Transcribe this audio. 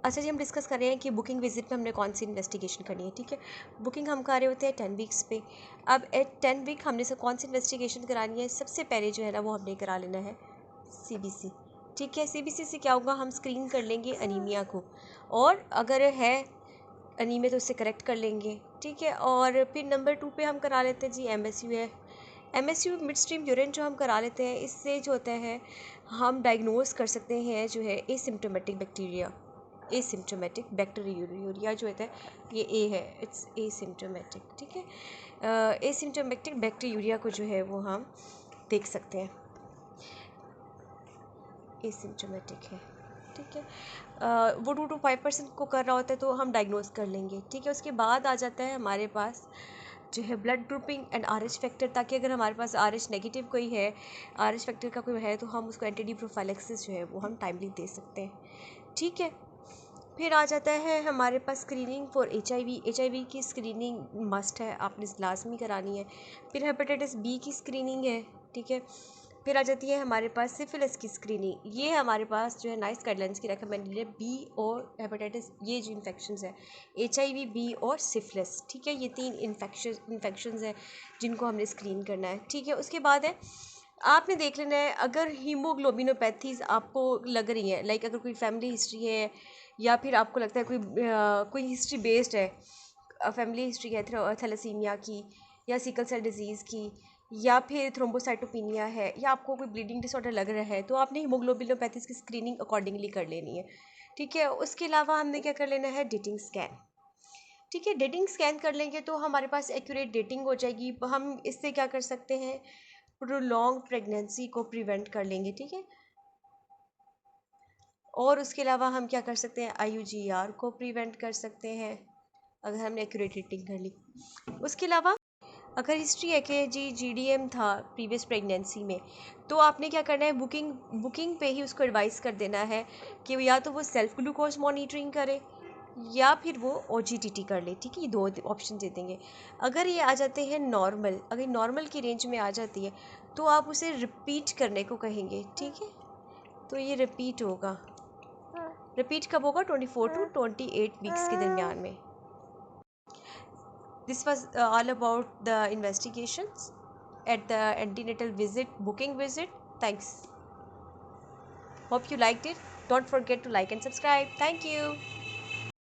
अच्छा जी, हम डिस्कस कर रहे हैं कि बुकिंग विजिट में हमने कौन सी इन्वेस्टिगेशन करनी है। ठीक है, बुकिंग हम कर रहे होते हैं 10 वीक्स पे। अब एट 10 वीक हमने से कौन सी इन्वेस्टिगेशन करानी है, सबसे पहले जो है ना वो हमने करा लेना है CBC। ठीक है, CBC से क्या होगा, हम स्क्रीन कर लेंगे अनीमिया को, और अगर है अनीमिया तो उससे करेक्ट कर लेंगे। ठीक है, और फिर नंबर 2 पे हम करा लेते हैं जी MSU है। MSU मिड स्ट्रीम यूरिन जो हम करा लेते हैं, इससे जो होता है हम डायग्नोज कर सकते हैं जो है एसिम्प्टोमेटिक बैक्टीरिया, एसिम्प्टोमेटिक बैक्टीरिया जो होता है ये ए है, इट्स एसिम्प्टोमेटिक। ठीक है, एसिम्प्टोमेटिक बैक्टीरिया को जो है वो हम देख सकते हैं, एसिम्प्टोमेटिक है। ठीक है, वो 2 to 5% को कर रहा होता है तो हम डायग्नोज कर लेंगे। ठीक है, उसके बाद आ जाता है हमारे पास जो है blood grouping and RH factor, ताकि अगर हमारे पास RH नेगेटिव कोई है, RH फैक्टर का कोई है, तो हम उसको एंटी प्रोफाइलेक्सिस जो है वो हम टाइमली दे सकते हैं। ठीक है, फिर आ जाता है हमारे पास स्क्रीनिंग फॉर HIV की स्क्रीनिंग मस्ट है, आपने लाजमी करानी है। फिर हेपेटाइटिस B की स्क्रीनिंग है। ठीक है, फिर आ जाती है हमारे पास सिफिलिस की स्क्रीनिंग। ये हमारे पास जो है नाइस गाइडलाइंस की रेकमेंडेड है, B और हेपेटाइटिस, ये जो इन्फेक्शंस है HIV, B और सिफिलिस। ठीक है, ये 3 इन्फेक्शंस हैं जिनको हमने स्क्रीन करना है। ठीक है, उसके बाद है आपने देख लेना है अगर हीमोग्लोबिनोपैथीज़ आपको लग रही हैं, लाइक अगर कोई फैमिली हिस्ट्री है, या फिर आपको लगता है कोई हिस्ट्री बेस्ड है, फैमिली हिस्ट्री है थैलेसीमिया की, या सिकल सेल डिजीज़ की, या फिर थ्रोम्बोसाइटोपिनिया है, या आपको कोई ब्लीडिंग डिसऑर्डर लग रहा है, तो आपने हीमोग्लोबिनोपैथीज़ की स्क्रीनिंग अकॉर्डिंगली कर लेनी है। ठीक है, उसके अलावा हमने क्या कर लेना है, डेटिंग स्कैन। ठीक है, डेटिंग स्कैन कर लेंगे तो हमारे पास एक्यूरेट डेटिंग हो जाएगी। हम इससे क्या कर सकते हैं, प्रोलॉन्ग प्रेगनेंसी को प्रिवेंट कर लेंगे। ठीक है, और उसके अलावा हम क्या कर सकते हैं, IUGR को प्रिवेंट कर सकते हैं अगर हमने एक्यूरेट डेटिंग कर ली। उसके अलावा अगर हिस्ट्री है कि जी GDM था प्रीवियस प्रेगनेंसी में, तो आपने क्या करना है, बुकिंग पे ही उसको एडवाइस कर देना है कि या तो वो सेल्फ ग्लूकोज मॉनिटरिंग करे या फिर वो OGTT कर ले। ठीक है, ये 2 ऑप्शन दे देंगे। अगर ये आ जाते हैं नॉर्मल, अगर नॉर्मल की रेंज में आ जाती है तो आप उसे रिपीट करने को कहेंगे। ठीक है, तो ये रिपीट होगा, रिपीट कब होगा, 24 to 28 वीक्स के दरमियान में। This was all about the investigations at the antenatal booking visit. Thanks. Hope you liked it. Don't forget to like and subscribe. Thank you.